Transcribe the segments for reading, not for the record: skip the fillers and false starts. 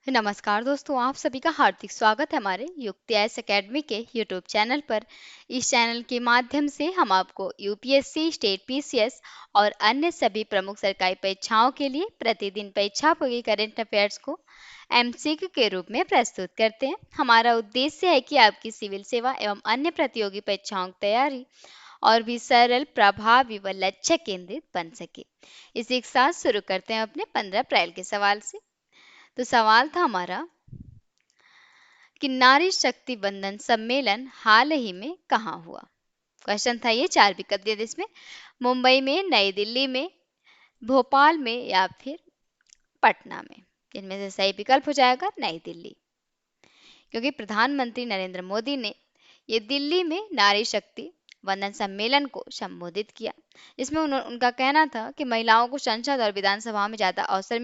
नमस्कार दोस्तों, आप सभी का हार्दिक स्वागत है हमारे युक्ति एस एकेडमी के यूट्यूब चैनल पर। इस चैनल के माध्यम से हम आपको यूपीएससी, स्टेट पीसीएस और अन्य सभी प्रमुख सरकारी परीक्षाओं के लिए प्रतिदिन परीक्षापूर्वी करंट अफेयर्स को एमसीक्यू के रूप में प्रस्तुत करते हैं। हमारा उद्देश्य है कि आपकी सिविल सेवा एवं अन्य प्रतियोगी परीक्षाओं की तैयारी और भी सरल, प्रभावी व लक्ष्य केंद्रित बन सके। इसी के साथ शुरू करते हैं अपने 15 अप्रैल के सवाल से। तो सवाल था हमारा कि नारी शक्ति बंधन सम्मेलन हाल ही में कहाँ हुआ। क्वेश्चन था ये, चार विकल्प दिए थे इसमें। मुंबई में, नई दिल्ली में, भोपाल में या फिर पटना में। इनमें से सही विकल्प हो जाएगा नई दिल्ली, क्योंकि प्रधानमंत्री नरेंद्र मोदी ने ये दिल्ली में नारी शक्ति वंदन सम्मेलन को संबोधित किया। इसमें उनका कहना था कि महिलाओं को संसद और विधानसभा में ज़्यादा अवसर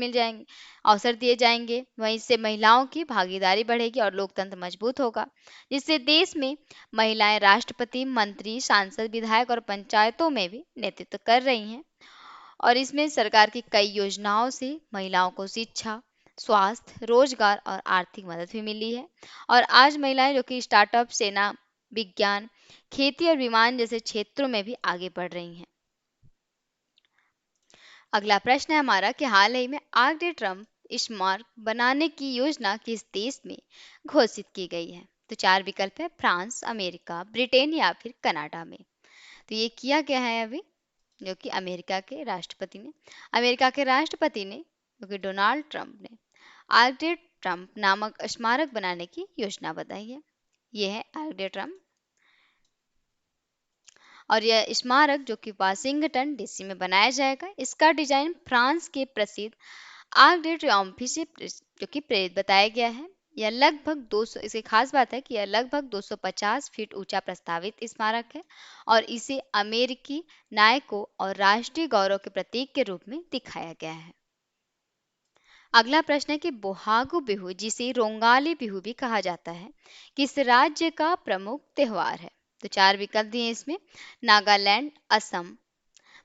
दिए जाएंगे। वहीं इससे महिलाओं की भागीदारी बढ़ेगी और लोकतंत्र मजबूत होगा, जिससे देश में महिलाएं राष्ट्रपति, मंत्री, सांसद, विधायक और पंचायतों में भी नेतृत्व कर रही हैं। और इसमें सरकार की कई योजनाओं से महिलाओं को शिक्षा, स्वास्थ्य, रोजगार और आर्थिक मदद भी मिली है। और आज महिलाएं जो कि स्टार्टअप, सेना, विज्ञान, खेती और विमान जैसे क्षेत्रों में भी आगे बढ़ रही हैं। अगला प्रश्न है हमारा कि हाल ही में आर्क डे ट्रम्प स्मारक बनाने की योजना किस देश में घोषित की गई है। तो चार विकल्प है, फ्रांस, अमेरिका, ब्रिटेन या फिर कनाडा में। तो ये किया गया है अभी, जो कि अमेरिका के राष्ट्रपति ने जो कि डोनाल्ड ट्रंप ने आर्क डे ट्रम्प नामक स्मारक बनाने की योजना बताई है। यह है आर्क डे ट्रम्प, और यह स्मारक जो कि वाशिंगटन डीसी में बनाया जाएगा। इसका डिजाइन फ्रांस के प्रसिद्ध आर्क डे ट्रियोम्फी से जो कि प्रेरित बताया गया है। यह लगभग 200, इसकी खास बात है कि यह लगभग 250 फीट ऊंचा प्रस्तावित स्मारक है और इसे अमेरिकी नायकों और राष्ट्रीय गौरव के प्रतीक के रूप में दिखाया गया है। अगला प्रश्न है कि बोहागु बिहू, जिसे रोंगाली बिहू भी कहा जाता है, किस राज्य का प्रमुख त्योहार है। तो चार विकल्प दिए इसमें, नागालैंड, असम,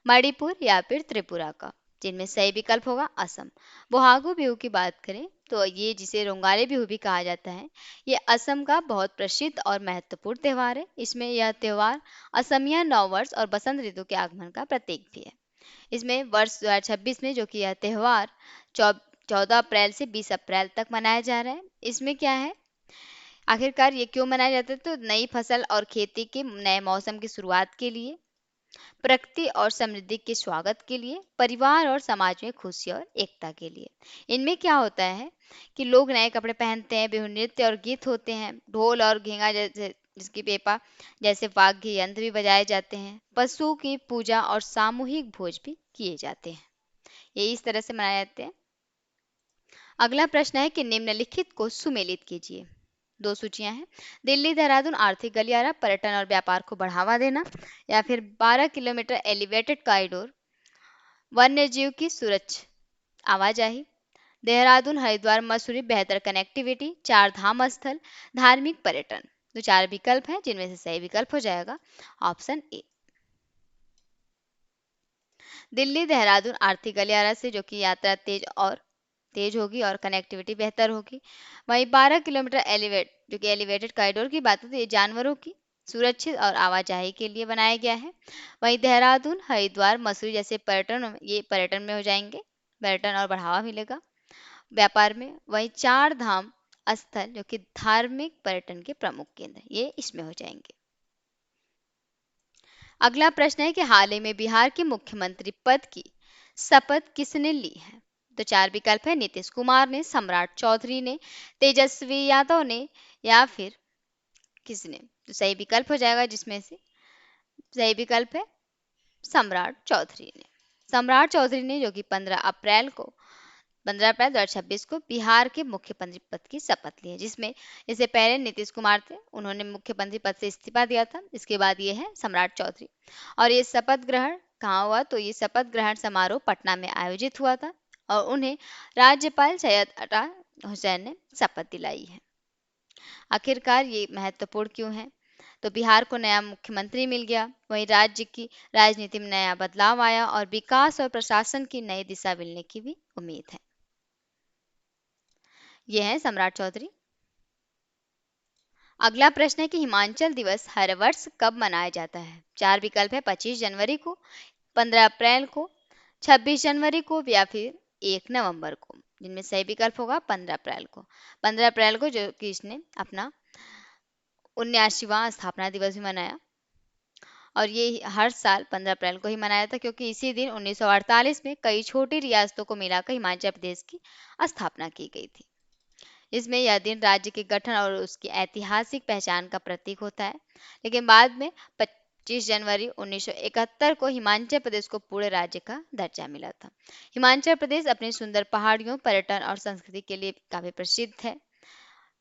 मणिपुर या फिर त्रिपुरा का। जिनमें सही विकल्प होगा असम। बोहागु बिहू की बात करें तो ये, जिसे रोंगाली बिहू भी कहा जाता है, ये असम का बहुत प्रसिद्ध और महत्वपूर्ण त्योहार है। इसमें यह त्योहार असमिया नववर्ष और बसंत ऋतु के आगमन का प्रतीक भी है। इसमें वर्ष 2026 में जो कि यह त्योहार 14 अप्रैल से 20 अप्रैल तक मनाया जा रहा है। इसमें क्या है, आखिरकार ये क्यों मनाया जाता है, तो नई फसल और खेती के नए मौसम की शुरुआत के लिए, प्रकृति और समृद्धि के स्वागत के लिए, परिवार और समाज में खुशी और एकता के लिए। इनमें क्या होता है कि लोग नए कपड़े पहनते हैं, विभिन्न नृत्य और गीत होते हैं, ढोल और घेंगा जैसे जिसकी पेपा जैसे वाद्य यंत्र भी बजाए जाते हैं, पशुओं की पूजा और सामूहिक भोज भी किए जाते हैं। ये इस तरह से मनाए जाते हैं। अगला प्रश्न है कि निम्नलिखित को सुमेलित कीजिए। दो सूचियां हैं, दिल्ली देहरादून आर्थिक गलियारा पर्यटन और व्यापार को बढ़ावा देना, या फिर 12 किलोमीटर एलिवेटेड कॉरिडोर वन्य जीव की सुरक्षा आवाजाही, देहरादून हरिद्वार मसूरी बेहतर कनेक्टिविटी, चार धाम स्थल, धार्मिक पर्यटन। तो चार विकल्प हैं, जिनमें से सही विकल्प हो जाएगा ऑप्शन ए। दिल्ली देहरादून आर्थिक गलियारा से जो कि यात्रा तेज होगी और कनेक्टिविटी बेहतर होगी। वहीं 12 किलोमीटर जो कि एलिवेटेड कॉरिडोर की बात है, तो ये जानवरों की सुरक्षित और आवाजाही के लिए बनाया गया है। वहीं देहरादून हरिद्वार मसूरी जैसे पर्यटन में हो जाएंगे, पर्यटन और बढ़ावा मिलेगा व्यापार में। वहीं चार धाम स्थल जो कि धार्मिक पर्यटन के प्रमुख केंद्र, ये इसमें हो जाएंगे। अगला प्रश्न है कि हाल ही में बिहार के मुख्यमंत्री पद की शपथ किसने ली है। तो चार विकल्प है, नीतीश कुमार ने, सम्राट चौधरी ने, तेजस्वी यादव ने या फिर किसने। तो सही विकल्प हो जाएगा, जिसमें से सही विकल्प है सम्राट चौधरी ने। सम्राट चौधरी ने जो कि 15 अप्रैल 2026 को बिहार के मुख्यमंत्री पद की शपथ ली है, जिसमें इससे पहले नीतीश कुमार थे, उन्होंने मुख्यमंत्री पद से इस्तीफा दिया था। इसके बाद ये है सम्राट चौधरी। और ये शपथ ग्रहण कहाँ हुआ, तो ये शपथ ग्रहण समारोह पटना में आयोजित हुआ था और उन्हें राज्यपाल सैयद अता हुसैन ने शपथ दिलाई है। आखिरकार ये महत्वपूर्ण क्यों है, तो बिहार को नया मुख्यमंत्री मिल गया, वहीं राज्य की राजनीति में नया बदलाव आया और विकास और प्रशासन की नई दिशा मिलने की भी उम्मीद है। ये हैं सम्राट चौधरी। अगला प्रश्न है कि हिमाचल दिवस हर वर्ष कब मनाया जाता है। चार विकल्प है, 25 जनवरी को, 15 अप्रैल को, 26 जनवरी को या फिर 1 नवंबर को। जिनमें सही विकल्प होगा 15 अप्रैल को। 15 अप्रैल को जो कि इसने अपना 79वां स्थापना दिवस भी मनाया, और ये हर साल 15 अप्रैल को ही मनाया था, क्योंकि इसी दिन 1948 में कई छोटी रियासतों को मिलाकर हिमाचल प्रदेश की स्थापना की गई थी। इसमें यह दिन राज्य के गठन और उसकी ऐतिहासिक पहचान का प्रतीक होता है। लेकिन बाद में 25 जनवरी 1971 को हिमाचल प्रदेश को पूरे राज्य का दर्जा मिला था। हिमाचल प्रदेश अपनी सुंदर पहाड़ियों, पर्यटन और संस्कृति के लिए काफी प्रसिद्ध है,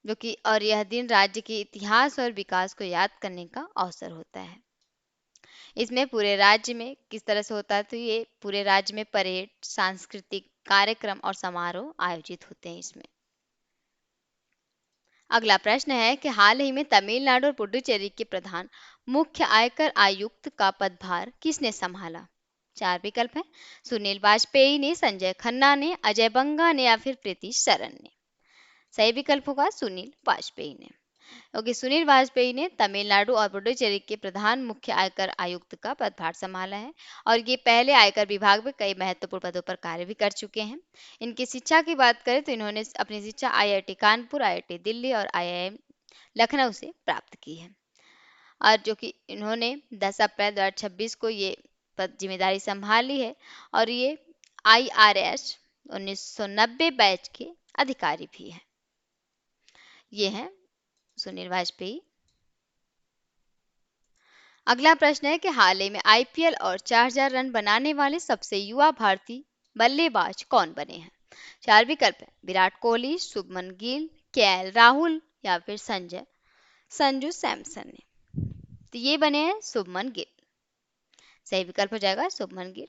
जो कि और यह दिन राज्य के इतिहास और विकास को याद करने का अवसर होता है। इसमें पूरे राज्य में किस तरह से होता है, तो ये पूरे राज्य में परेड, सांस्कृतिक कार्यक्रम और समारोह आयोजित होते हैं इसमें। अगला प्रश्न है कि हाल ही में तमिलनाडु और पुडुचेरी के प्रधान मुख्य आयकर आयुक्त का पदभार किसने संभाला। चार विकल्प हैं, सुनील वाजपेयी ने, संजय खन्ना ने, अजय बंगा ने या फिर प्रीति सरन ने। सही विकल्प होगा सुनील वाजपेयी ने, क्योंकि सुनील वाजपेयी ने तमिलनाडु और पुडुचेरी के प्रधान मुख्य आयकर आयुक्त का पदभार संभाला है, और ये पहले आयकर विभाग में कई महत्वपूर्ण पदों पर कार्य भी कर चुके हैं। इनकी शिक्षा की बात करें तो इन्होंने अपनी शिक्षा आईआईटी कानपुर, आईआईटी दिल्ली और आईआईएम लखनऊ से प्राप्त की है, और जो कि इन्होंने 10 अप्रैल 2026 को ये पद जिम्मेदारी संभाली है, और ये आईआरएस 1990 बैच के अधिकारी भी हैं। ये हैं सुनील वाजपेयी। अगला प्रश्न है कि हाल ही में आईपीएल और 4000 रन बनाने वाले सबसे युवा भारतीय बल्लेबाज कौन बने हैं। चार विकल्प है, विराट कोहली, शुभमन गिल, केएल राहुल या फिर संजू सैमसन ने। तो ये बने हैं शुभमन गिल। सही विकल्प हो जाएगा शुभमन गिल।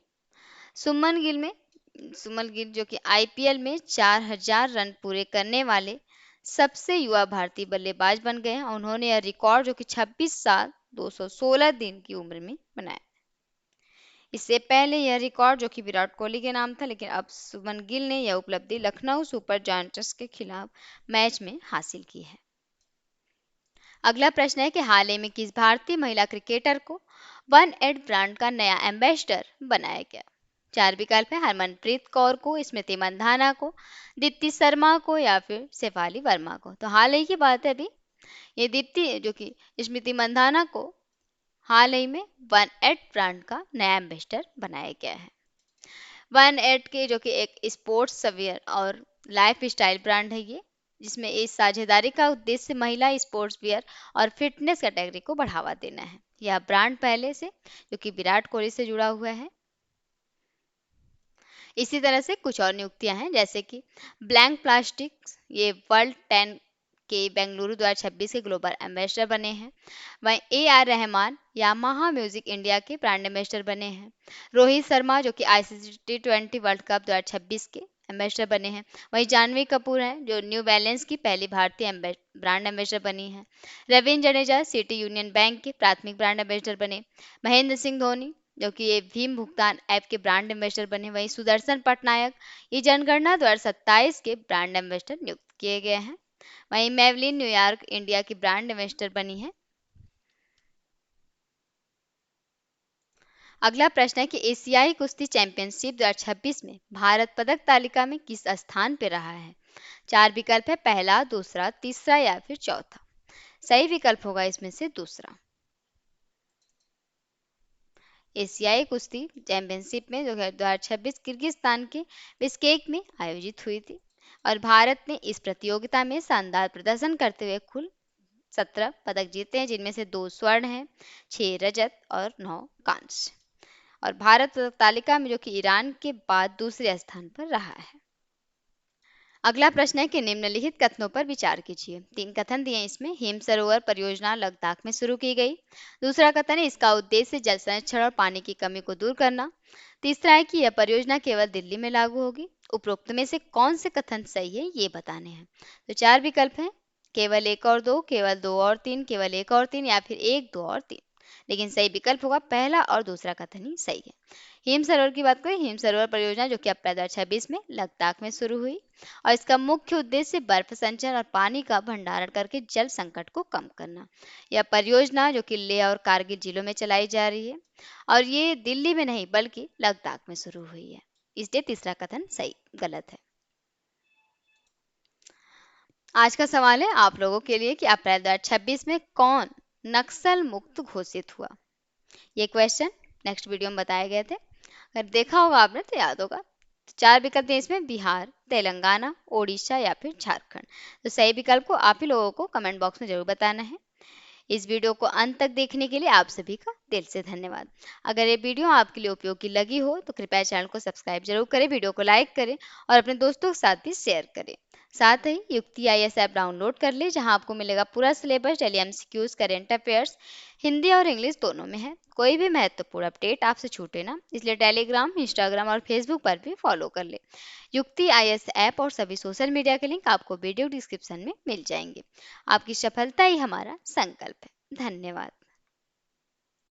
शुभमन गिल जो कि आईपीएल में 4000 रन पूरे करने वाले सबसे युवा भारतीय बल्लेबाज बन गए हैं। उन्होंने यह रिकॉर्ड जो कि 26 साल 216 दिन की उम्र में बनाया। इससे पहले यह रिकॉर्ड जो कि विराट कोहली के नाम था, लेकिन अब शुभमन गिल ने यह उपलब्धि लखनऊ सुपर जायंट्स के खिलाफ मैच में हासिल की है। अगला प्रश्न है कि हाल ही में किस भारतीय महिला क्रिकेटर को 1 ब्रांड का नया एम्बेसडर बनाया गया। चार विकल्प है, हरमनप्रीत कौर को, स्मृति मंधाना को, दीप्ति शर्मा को या फिर शेफाली वर्मा को। तो हाल ही की बात है अभी, ये दीप्ति जो कि स्मृति मंधाना को हाल ही में 1 ब्रांड का नया एम्बेसडर बनाया गया है। 1 के जो कि एक स्पोर्ट्स वियर और लाइफ स्टाइल ब्रांड है ये, जिसमें इस साझेदारी का उद्देश्य महिला स्पोर्ट्स वियर और फिटनेस कैटेगरी को बढ़ावा देना है। यह ब्रांड पहले से जो कि विराट कोहली से जुड़ा हुआ है। इसी तरह से कुछ और नियुक्तियां हैं, जैसे कि ब्लैंक प्लास्टिक्स ये वर्ल्ड 10 के बेंगलुरु 2026 के ग्लोबल एम्बेसडर बने हैं। वहीं AR Rahman Yamaha music India के ब्रांड एम्बेसडर बने हैं। रोहित शर्मा जो कि ICC T20 वर्ल्ड कप 2026 के एम्बेसडर बने हैं। वहीं जानवी कपूर हैं जो न्यू बैलेंस की पहली भारतीय ब्रांड एम्बेसडर बनी हैं। Ravindra Jadeja city union bank के प्राथमिक ब्रांड एम्बेसडर बने। महेंद्र सिंह धोनी जो कि ये भीम भुगतान ऐप के ब्रांड एम्बेसडर बने। वहीं सुदर्शन पटनायक ये जनगणना 2027 के ब्रांड एम्बेसडर नियुक्त किए गए हैं। वहीं मेवलिन न्यूयॉर्क इंडिया की ब्रांड एम्बेसडर बनी है। अगला प्रश्न है कि एशियाई कुश्ती चैंपियनशिप 2026 में भारत पदक तालिका में किस स्थान पर रहा है। चार विकल्प है, पहला, दूसरा, तीसरा या फिर चौथा। सही विकल्प होगा इसमें से दूसरा। एशियाई कुश्ती चैंपियनशिप में जो है 2026 किर्गिस्तान के बिश्केक में आयोजित हुई थी, और भारत ने इस प्रतियोगिता में शानदार प्रदर्शन करते हुए कुल 17 पदक जीते हैं, जिनमें से 2 स्वर्ण हैं, 6 रजत और 9 कांस्य। और भारत पदक तालिका में जो कि ईरान के बाद दूसरे स्थान पर रहा है। अगला प्रश्न है कि निम्नलिखित कथनों पर विचार कीजिए। 3 कथन दिए इसमें। हिम सरोवर परियोजना लद्दाख में शुरू की गई। दूसरा कथन है इसका उद्देश्य जल संरक्षण और पानी की कमी को दूर करना। तीसरा है कि यह परियोजना केवल दिल्ली में लागू होगी। उपरोक्त में से कौन से कथन सही है ये बताने हैं। तो चार विकल्प हैं, केवल 1 और 2, केवल 2 और 3, केवल 1 और 3 या फिर 1, 2 और 3। लेकिन सही विकल्प होगा पहला और दूसरा कथन ही सही है। हिम सरोवर की बात करें, हिम सरोवर परियोजना जो कि अप्रैल 2026 में लद्दाख में शुरू हुई और इसका मुख्य उद्देश्य बर्फ संचयन और पानी का भंडारण करके जल संकट को कम करना। यह परियोजना जो कि लेह और कारगिल जिलों में चलाई जा रही है और ये दिल्ली में नहीं बल्कि लद्दाख में शुरू हुई है, इसलिए तीसरा कथन सही गलत है। आज का सवाल है आप लोगों के लिए कि अप्रैल 2026 में कौन नक्सल मुक्त घोषित हुआ। ये क्वेश्चन नेक्स्ट वीडियो में बताए गए थे, अगर देखा होगा आपने तो याद होगा। तो चार विकल्प हैं इसमें, बिहार, तेलंगाना, ओडिशा या फिर झारखंड। तो सही विकल्प को आप ही लोगों को कमेंट बॉक्स में जरूर बताना है। इस वीडियो को अंत तक देखने के लिए आप सभी का दिल से धन्यवाद। अगर ये वीडियो आपके लिए उपयोगी लगी हो तो कृपया चैनल को सब्सक्राइब जरूर करें, वीडियो को लाइक करें और अपने दोस्तों के साथ भी शेयर करें। साथ ही युक्ति आईएएस ऐप डाउनलोड कर ले, जहां आपको मिलेगा पूरा syllabus, daily MCQs, current affairs, Hindi और इंग्लिश दोनों में है। कोई भी महत्वपूर्ण अपडेट आपसे छूटे ना, इसलिए टेलीग्राम, इंस्टाग्राम और फेसबुक पर भी फॉलो कर ले। युक्ति आईएएस ऐप और सभी सोशल मीडिया के लिंक आपको वीडियो डिस्क्रिप्शन में मिल जाएंगे। आपकी सफलता ही हमारा संकल्प है। धन्यवाद।